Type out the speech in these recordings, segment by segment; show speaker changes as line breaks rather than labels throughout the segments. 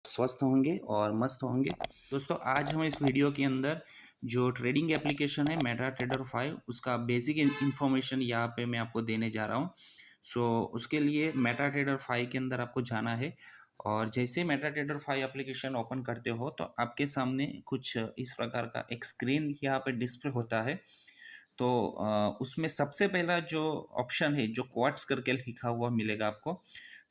स्वस्थ होंगे और मस्त होंगे। दोस्तों आज हम इस वीडियो के अंदर जो ट्रेडिंग एप्लीकेशन है मेटा ट्रेडर 5 उसका बेसिक इन्फॉर्मेशन यहाँ पे मैं आपको देने जा रहा हूँ। उसके लिए मेटा ट्रेडर 5 के अंदर आपको जाना है और जैसे मेटा ट्रेडर 5 एप्लीकेशन ओपन करते हो तो आपके सामने कुछ इस प्रकार का एक स्क्रीन यहाँ पे डिस्प्ले होता है। तो उसमें सबसे पहला जो ऑप्शन है जो क्वार्ट्स करके लिखा हुआ मिलेगा आपको।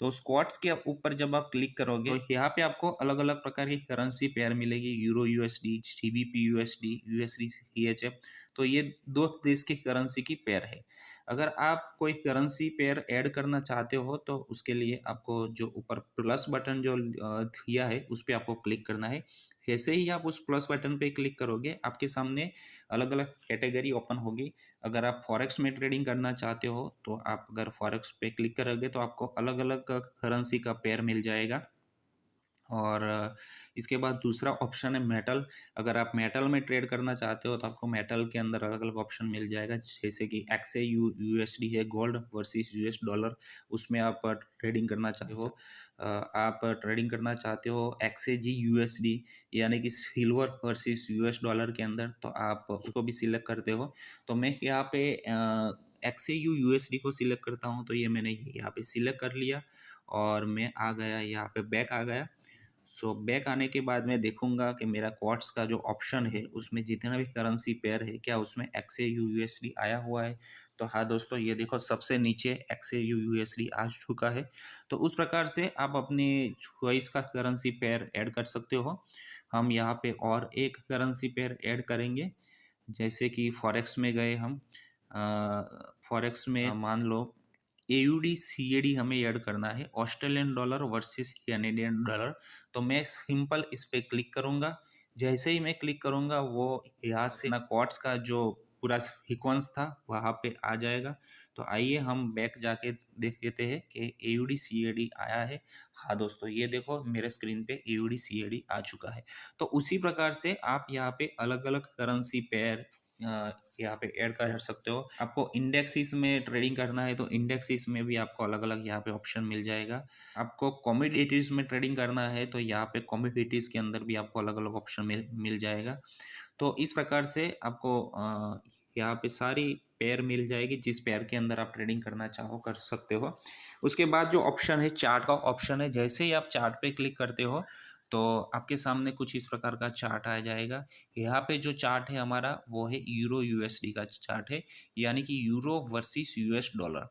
तो उस क्वार्ट्स के ऊपर जब आप क्लिक करोगे तो यहाँ पे आपको अलग अलग प्रकार की करेंसी पेयर मिलेगी, euro USD, GBP USD, USD CHF. तो ये दो देश की करेंसी की पेयर है। अगर आप कोई करेंसी पेयर ऐड करना चाहते हो तो उसके लिए आपको जो ऊपर प्लस बटन जो दिया है उस पर आपको क्लिक करना है। जैसे ही आप उस प्लस बटन पे क्लिक करोगे आपके सामने अलग अलग कैटेगरी ओपन होगी। अगर आप फॉरेक्स में ट्रेडिंग करना चाहते हो तो आप अगर फॉरेक्स पे क्लिक करोगे तो आपको अलग अलग करेंसी का पेयर मिल जाएगा। और इसके बाद दूसरा ऑप्शन है मेटल। अगर आप मेटल में ट्रेड करना चाहते हो तो आपको मेटल के अंदर अलग अलग ऑप्शन मिल जाएगा, जैसे कि एक्सए यूएसडी है, गोल्ड वर्सेस यूएस डॉलर, उसमें आप ट्रेडिंग करना चाहते हो। आप ट्रेडिंग करना चाहते हो एक्सए जी यूएसडी यानी कि सिल्वर वर्सेस यूएस डॉलर के अंदर, तो आप उसको भी सिलेक्ट करते हो। तो मैं यहाँ पे एक्सए यूएसडी को सिलेक्ट करता हूँ, तो ये मैंने यहाँ पे सिलेक्ट कर लिया और मैं आ गया यहाँ पे बैक आ गया। बैक आने के बाद मैं देखूंगा कि मेरा क्वार्ट्स का जो ऑप्शन है उसमें जितना भी करेंसी पेयर है क्या उसमें एक्सएयू यूएसडी आया हुआ है। तो हाँ दोस्तों, ये देखो सबसे नीचे एक्सएयू यूएसडी आ चुका है। तो उस प्रकार से आप अपनी चॉइस का करेंसी पेयर ऐड कर सकते हो। हम यहाँ पे और एक करेंसी पेयर ऐड करेंगे, जैसे कि फॉरेक्स में गए हम। फॉरेक्स में मान लो एयूडी सीएडी हमें ऐड करना है, Australian dollar versus Canadian dollar. तो मैं सिंपल इस पे क्लिक करूंगा। जैसे ही मैं क्लिक करूंगा वो यहाँ से ना क्वार्ट्स का जो पूरा सीक्वेंस था वहाँ पे आ जाएगा। तो आइए हम बैक जाके देख लेते हैं कि एयूडी सीएडी आया है। हाँ दोस्तों, ये देखो मेरे स्क्रीन पे एयूडी सीएडी आ चुका है। तो उसी प्रकार से आप यहाँ पे अलग अलग करेंसी पेयर यहाँ पे ऐड कर सकते हो। आपको इंडेक्सिस में ट्रेडिंग करना है तो इंडेक्सिस में भी आपको अलग अलग यहाँ पे ऑप्शन मिल जाएगा। आपको कमोडिटीज में ट्रेडिंग करना है तो यहाँ पे कमोडिटीज के अंदर भी आपको अलग अलग ऑप्शन मिल जाएगा। तो इस प्रकार से आपको यहाँ पे सारी पेयर मिल जाएगी, जिस पेयर के अंदर आप ट्रेडिंग करना चाहो कर सकते हो। उसके बाद जो ऑप्शन है चार्ट का ऑप्शन है, जैसे ही आप चार्ट पे क्लिक करते हो तो आपके सामने कुछ इस प्रकार का चार्ट आ जाएगा। यहाँ पे जो चार्ट है हमारा वो है यूरो यूएसडी का चार्ट है, यानी कि यूरो वर्सेस यूएस डॉलर।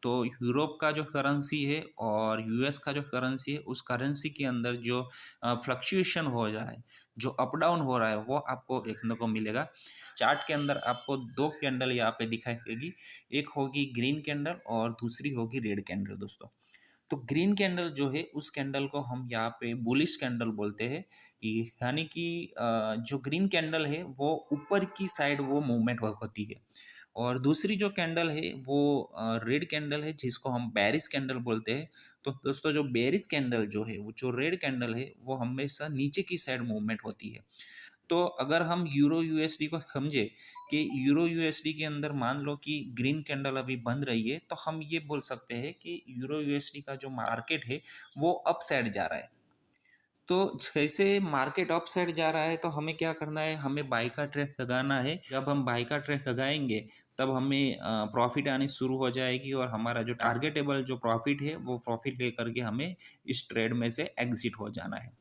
तो यूरोप का जो करेंसी है और यूएस का जो करेंसी है उस करेंसी के अंदर जो फ्लक्चुएशन हो रहा है, जो अप डाउन हो रहा है वो आपको देखने को मिलेगा। चार्ट के अंदर आपको दो कैंडल यहाँ पे दिखाई देगी, एक होगी ग्रीन कैंडल और दूसरी होगी रेड कैंडल दोस्तों। तो ग्रीन कैंडल जो है उस कैंडल को हम यहाँ पे बुलिश कैंडल बोलते हैं। यानी कि जो ग्रीन कैंडल है वो ऊपर की साइड वो मूवमेंट होती है। और दूसरी जो कैंडल है वो रेड कैंडल है, जिसको हम बेरिश कैंडल बोलते हैं। तो दोस्तों जो बेरिश कैंडल जो है वो जो रेड कैंडल है वो हमेशा नीचे की साइड मूवमेंट होती है। तो अगर हम यूरो यूएसडी को समझे कि यूरो यूएसडी के अंदर मान लो कि ग्रीन कैंडल अभी बंद रही है, तो हम ये बोल सकते हैं कि यूरो यूएसडी का जो मार्केट है वो अप साइड जा रहा है। तो जैसे मार्केट अप साइड जा रहा है तो हमें क्या करना है, हमें बाई का ट्रेड लगाना है। जब हम बाई का ट्रेड लगाएंगे तब हमें प्रॉफिट आनी शुरू हो जाएगी और हमारा जो टारगेटेबल जो प्रॉफिट है वो प्रॉफिट लेकर के हमें इस ट्रेड में से एग्जिट हो जाना है।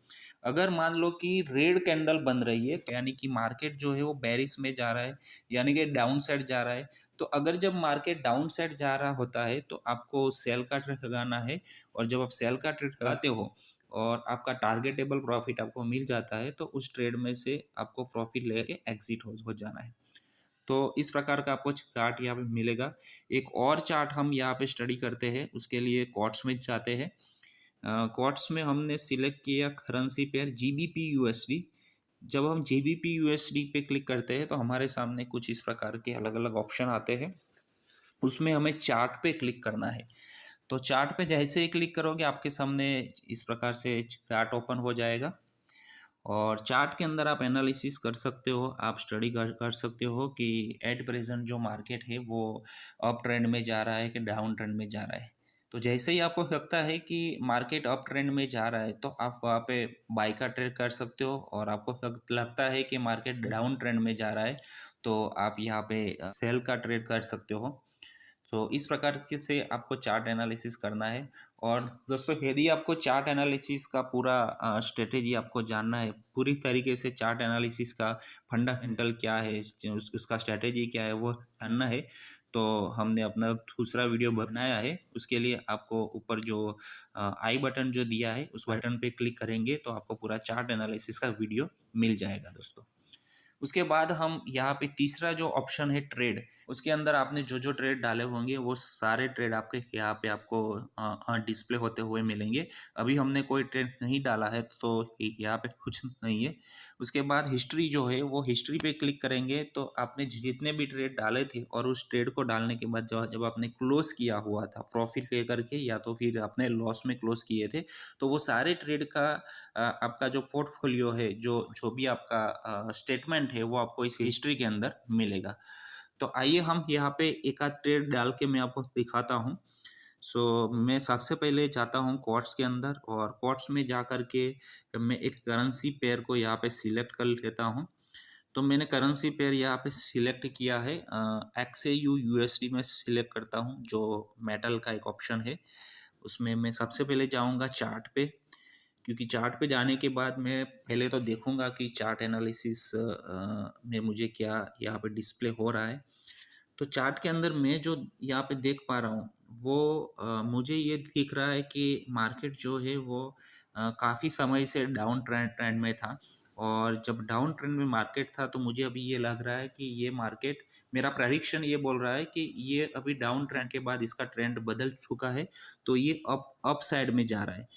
अगर मान लो कि रेड कैंडल बन रही है, यानी कि मार्केट जो है वो बेरिश में जा रहा है, यानी कि डाउन साइड जा रहा है। तो अगर जब मार्केट डाउन साइड जा रहा होता है तो आपको सेल का ट्रेड लगाना है। और जब आप सेल का ट्रेड लगाते हो और आपका टारगेटेबल प्रॉफिट आपको मिल जाता है तो उस ट्रेड में से आपको प्रॉफिट लेके एग्जिट हो जाना है। तो इस प्रकार का आपको चार्ट यहाँ पे मिलेगा। एक और चार्ट हम यहाँ पे स्टडी करते हैं, उसके लिए क्वार्ट्स में जाते हैं। क्वार्ट्स में हमने सिलेक्ट किया करेंसी पेयर जीबीपी यूएसडी। जब हम जीबीपी यूएसडी पे क्लिक करते हैं तो हमारे सामने कुछ इस प्रकार के अलग अलग ऑप्शन आते हैं। उसमें हमें चार्ट पे क्लिक करना है। तो चार्ट पे जैसे ही क्लिक करोगे आपके सामने इस प्रकार से चार्ट ओपन हो जाएगा और चार्ट के अंदर आप एनालिसिस कर सकते हो, आप स्टडी कर सकते हो कि एट प्रेजेंट जो मार्केट है वो अप ट्रेंड में जा रहा है कि डाउन ट्रेंड में जा रहा है। तो जैसे ही आपको लगता है कि मार्केट अप ट्रेंड में जा रहा है तो आप वहाँ पे बाय का ट्रेड कर सकते हो, और आपको लगता है कि मार्केट डाउन ट्रेंड में जा रहा है तो आप यहाँ पे सेल का ट्रेड कर सकते हो। तो इस प्रकार के से आपको चार्ट एनालिसिस करना है। और दोस्तों, यदि आपको चार्ट एनालिसिस का पूरा स्ट्रेटेजी आपको जानना है, पूरी तरीके से चार्ट एनालिसिस का फंडामेंटल क्या है, उसका स्ट्रेटेजी क्या है, वो जानना है, तो हमने अपना दूसरा वीडियो बनाया है। उसके लिए आपको ऊपर जो आई बटन जो दिया है उस बटन पे क्लिक करेंगे तो आपको पूरा चार्ट एनालिसिस का वीडियो मिल जाएगा दोस्तों। उसके बाद हम यहाँ पे तीसरा जो ऑप्शन है ट्रेड, उसके अंदर आपने जो जो ट्रेड डाले होंगे वो सारे ट्रेड आपके यहाँ पे आपको डिस्प्ले होते हुए मिलेंगे। अभी हमने कोई ट्रेड नहीं डाला है तो यहाँ पे कुछ नहीं है। उसके बाद हिस्ट्री जो है वो हिस्ट्री पे क्लिक करेंगे तो आपने जितने भी ट्रेड डाले थे और उस ट्रेड को डालने के बाद जब जब आपने क्लोज किया हुआ था प्रॉफिट लेकर के या तो फिर आपने लॉस में क्लोज किए थे, तो वो सारे ट्रेड का आपका जो पोर्टफोलियो है, जो जो भी आपका स्टेटमेंट है, वो आपको इस हिस्ट्री के अंदर मिलेगा। तो आइए हम यहाँ पे एक आध ट्रेड डाल के मैं आपको दिखाता हूँ। मैं सबसे पहले जाता हूँ क्वार्ट्स के अंदर, और क्वार्ट्स में जा कर के मैं एक करेंसी पेयर को यहाँ पे सिलेक्ट कर लेता हूँ। तो मैंने करेंसी पेयर यहाँ पे सिलेक्ट किया है, XAU USD में सिलेक्ट करता हूँ, जो मेटल का एक ऑप्शन है। उसमें मैं सबसे पहले जाऊँगा चार्ट पे, क्योंकि चार्ट पे जाने के बाद मैं पहले तो देखूंगा कि चार्ट एनालिसिस में मुझे क्या यहाँ पे डिस्प्ले हो रहा है। तो चार्ट के अंदर मैं जो यहाँ पे देख पा रहा हूँ वो मुझे ये दिख रहा है कि मार्केट जो है वो काफ़ी समय से डाउन ट्रेंड ट्रेंड में था। और जब डाउन ट्रेंड में मार्केट था तो मुझे अभी ये लग रहा है कि ये मार्केट, मेरा प्रेडिक्शन ये बोल रहा है कि ये अभी डाउन ट्रेंड के बाद इसका ट्रेंड बदल चुका है, तो ये अप साइड में जा रहा है।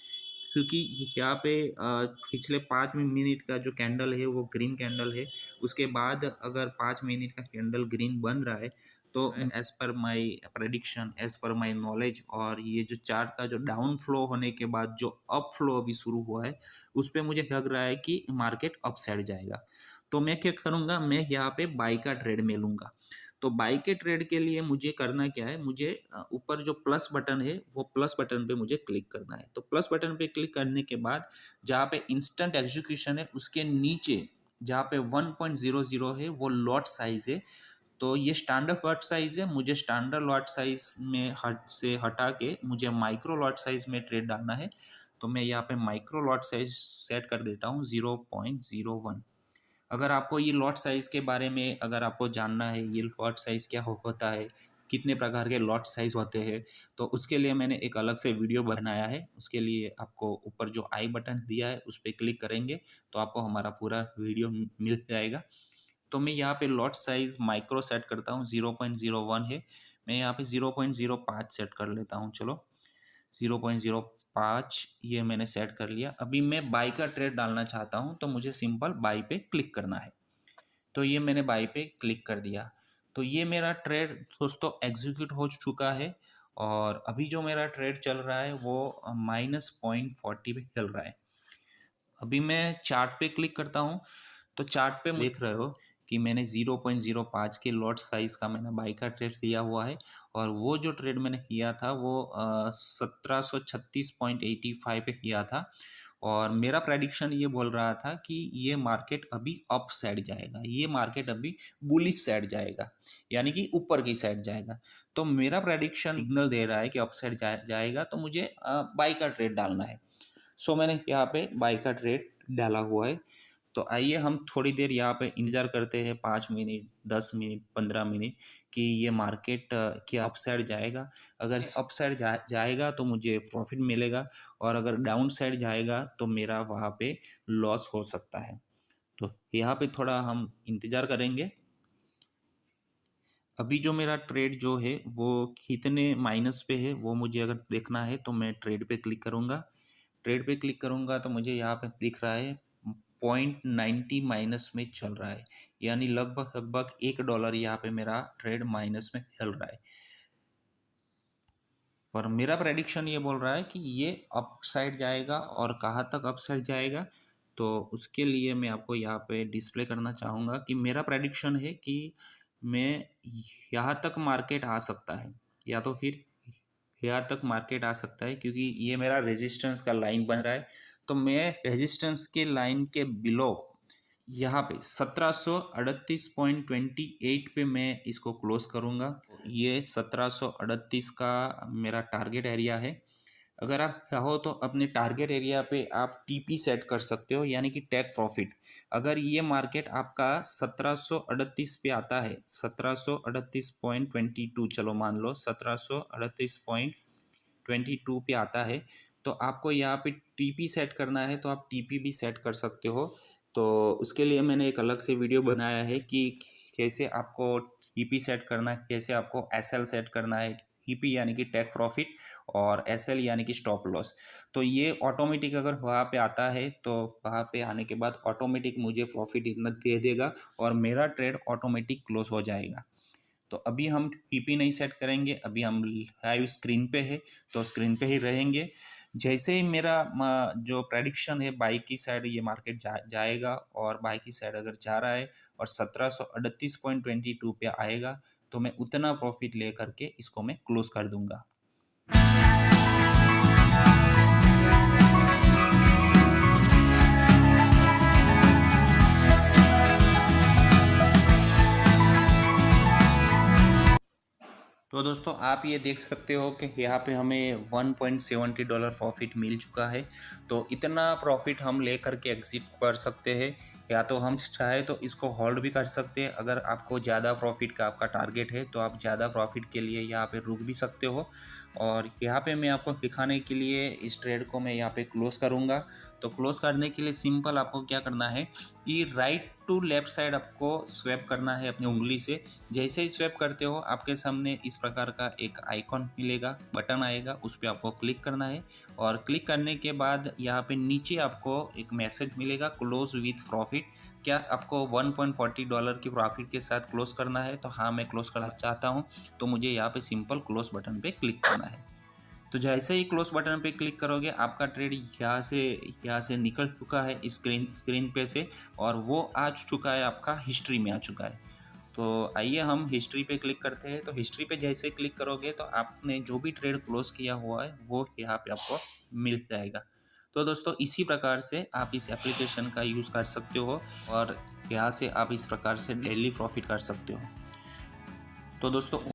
क्योंकि यहाँ पे पिछले 5 मिनट का जो कैंडल है वो ग्रीन कैंडल है। उसके बाद अगर 5 मिनट का कैंडल ग्रीन बन रहा है तो as per my prediction, as per my knowledge, और ये जो चार्ट का जो डाउन फ्लो होने के बाद जो अप फ्लो अभी शुरू हुआ है उस पर मुझे लग रहा है कि मार्केट अप साइड जाएगा। तो मैं क्या करूँगा, मैं यहाँ पे बाई का ट्रेड में लूँगा। तो बाई के ट्रेड के लिए मुझे करना क्या है, मुझे ऊपर जो प्लस बटन है वो प्लस बटन पे मुझे क्लिक करना है। तो प्लस बटन पे क्लिक करने के बाद जहाँ पे इंस्टेंट एग्जीक्यूशन है उसके नीचे जहाँ पे 1.00 है वो लॉट साइज है। तो ये स्टैंडर्ड लॉट साइज है, मुझे स्टैंडर्ड लॉट साइज में हटा के मुझे माइक्रो लॉट साइज में ट्रेड डालना है। तो मैं यहाँ पे माइक्रो लॉट साइज सेट कर देता हूँ 0.01। अगर आपको ये लॉट साइज़ के बारे में अगर आपको जानना है, ये लॉट साइज़ क्या होता है, कितने प्रकार के लॉट साइज़ होते हैं, तो उसके लिए मैंने एक अलग से वीडियो बनाया है। उसके लिए आपको ऊपर जो आई बटन दिया है उस पे क्लिक करेंगे तो आपको हमारा पूरा वीडियो मिल जाएगा। तो मैं यहाँ पे लॉट साइज़ माइक्रो सेट करता हूँ, 0.01 है। मैं यहाँ पे 0.05 सेट कर लेता हूँ, चलो 0.05 ये मैंने सेट कर लिया। अभी मैं बाई का ट्रेड डालना चाहता हूँ तो मुझे सिंपल बाई पे क्लिक करना है। तो ये मैंने बाई पे क्लिक कर दिया। तो ये मेरा ट्रेड दोस्तों एग्जीक्यूट हो चुका है, और अभी जो मेरा ट्रेड चल रहा है वो -0.40 पे चल रहा है। अभी मैं चार्ट पे क्लिक करता हूँ तो चार्ट पे देख रहे हो कि मैंने 0.05 के लॉट साइज का मैंने बाई का ट्रेड लिया हुआ है, और वो जो ट्रेड मैंने किया था वो 1736.85 पे किया था। और मेरा प्रेडिक्शन ये बोल रहा था कि ये मार्केट अभी अप साइड जाएगा, ये मार्केट अभी बुलिश साइड जाएगा, यानी कि ऊपर की साइड जाएगा। तो मेरा प्रेडिक्शन सिग्नल दे रहा है कि अप साइड जाएगा, तो मुझे बाई का ट्रेड डालना है। मैंने यहाँ पे बाई का ट्रेड डाला हुआ है। तो आइए हम थोड़ी देर यहाँ पे इंतज़ार करते हैं, 5 मिनट, 10 मिनट, 15 मिनट, कि ये मार्केट क्या अप साइड जाएगा। अगर अप साइड जाएगा तो मुझे प्रॉफिट मिलेगा, और अगर डाउन साइड जाएगा तो मेरा वहाँ पे लॉस हो सकता है। तो यहाँ पे थोड़ा हम इंतज़ार करेंगे। अभी जो मेरा ट्रेड जो है वो कितने माइनस पे है वो मुझे अगर देखना है तो मैं ट्रेड पे क्लिक करूँगा। ट्रेड पे क्लिक करूँगा तो मुझे यहाँ पे दिख रहा है 0.90 माइनस में चल रहा है, यानी लगभग लगभग $1 यहाँ पे मेरा ट्रेड माइनस में चल रहा है। पर मेरा प्रेडिक्शन ये बोल रहा है कि ये अप साइड जाएगा, और कहाँ तक अप साइड जाएगा तो उसके लिए मैं आपको यहाँ पे डिस्प्ले करना चाहूँगा कि मेरा प्रेडिक्शन है कि मैं यहाँ तक मार्केट आ सकता है, या तो फिर यहाँ तक मार्केट आ सकता है, क्योंकि ये मेरा रेजिस्टेंस का लाइन बन रहा है। तो मैं रेजिस्टेंस के लाइन के बिलो यहाँ पे 1738.28 पे मैं इसको क्लोज करूँगा। ये 1738 का मेरा टारगेट एरिया है। अगर आप चाहो तो अपने टारगेट एरिया पे आप टीपी सेट कर सकते हो, यानी कि टेक प्रॉफिट। अगर ये मार्केट आपका 1738 पे आता है, 1738.22, चलो मान लो 1738.22 पे आता है, तो आपको यहाँ पे टीपी सेट करना है, तो आप टीपी भी सेट कर सकते हो। तो उसके लिए मैंने एक अलग से वीडियो बनाया है कि कैसे आपको टीपी सेट करना है, कैसे आपको एसएल सेट करना है। टीपी यानी कि टेक प्रॉफिट और एसएल यानी कि स्टॉप लॉस। तो ये ऑटोमेटिक अगर वहाँ पे आता है, तो वहाँ पे आने के बाद ऑटोमेटिक मुझे प्रॉफिट इतना दे देगा और मेरा ट्रेड ऑटोमेटिक क्लोज हो जाएगा। तो अभी हम टीपी नहीं सेट करेंगे, अभी हम लाइव स्क्रीन पे है, तो स्क्रीन पे ही रहेंगे। जैसे ही मेरा जो प्रेडिक्शन है बाई की साइड ये मार्केट जाएगा, और बाई की साइड अगर जा रहा है और 1738.22 पे आएगा, तो मैं उतना प्रॉफिट ले करके इसको मैं क्लोज कर दूंगा। तो दोस्तों आप ये देख सकते हो कि यहाँ पे हमें $1.70 प्रॉफिट मिल चुका है। तो इतना प्रॉफिट हम ले करके एग्जिट कर सकते हैं, या तो हम चाहे तो इसको होल्ड भी कर सकते हैं। अगर आपको ज़्यादा प्रॉफिट का आपका टारगेट है, तो आप ज़्यादा प्रॉफिट के लिए यहाँ पे रुक भी सकते हो। और यहाँ पे मैं आपको दिखाने के लिए इस ट्रेड को मैं यहाँ पे क्लोज करूँगा। तो क्लोज करने के लिए सिंपल आपको क्या करना है कि राइट टू लेफ्ट साइड आपको स्वैप करना है अपनी उंगली से। जैसे ही स्वैप करते हो आपके सामने इस प्रकार का एक आइकॉन मिलेगा, बटन आएगा, उस पर आपको क्लिक करना है। और क्लिक करने के बाद यहाँ पे नीचे आपको एक मैसेज मिलेगा, क्लोज विथ प्रॉफिट। क्या आपको $1.40 की प्रॉफिट के साथ क्लोज करना है? तो हाँ, मैं क्लोज करना चाहता हूँ। तो मुझे यहाँ पे सिंपल क्लोज बटन पे क्लिक करना है। तो जैसे ही क्लोज बटन पे क्लिक करोगे, आपका ट्रेड यहाँ से निकल चुका है स्क्रीन पे से, और वो आ चुका है आपका हिस्ट्री में आ चुका है। तो आइए हम हिस्ट्री पे क्लिक करते हैं। तो हिस्ट्री पे जैसे क्लिक करोगे, तो आपने जो भी ट्रेड क्लोज किया हुआ है वो यहाँ पे आपको मिल जाएगा। तो दोस्तों इसी प्रकार से आप इस एप्लीकेशन का यूज़ कर सकते हो, और यहाँ से आप इस प्रकार से डेली प्रॉफिट कर सकते हो। तो दोस्तों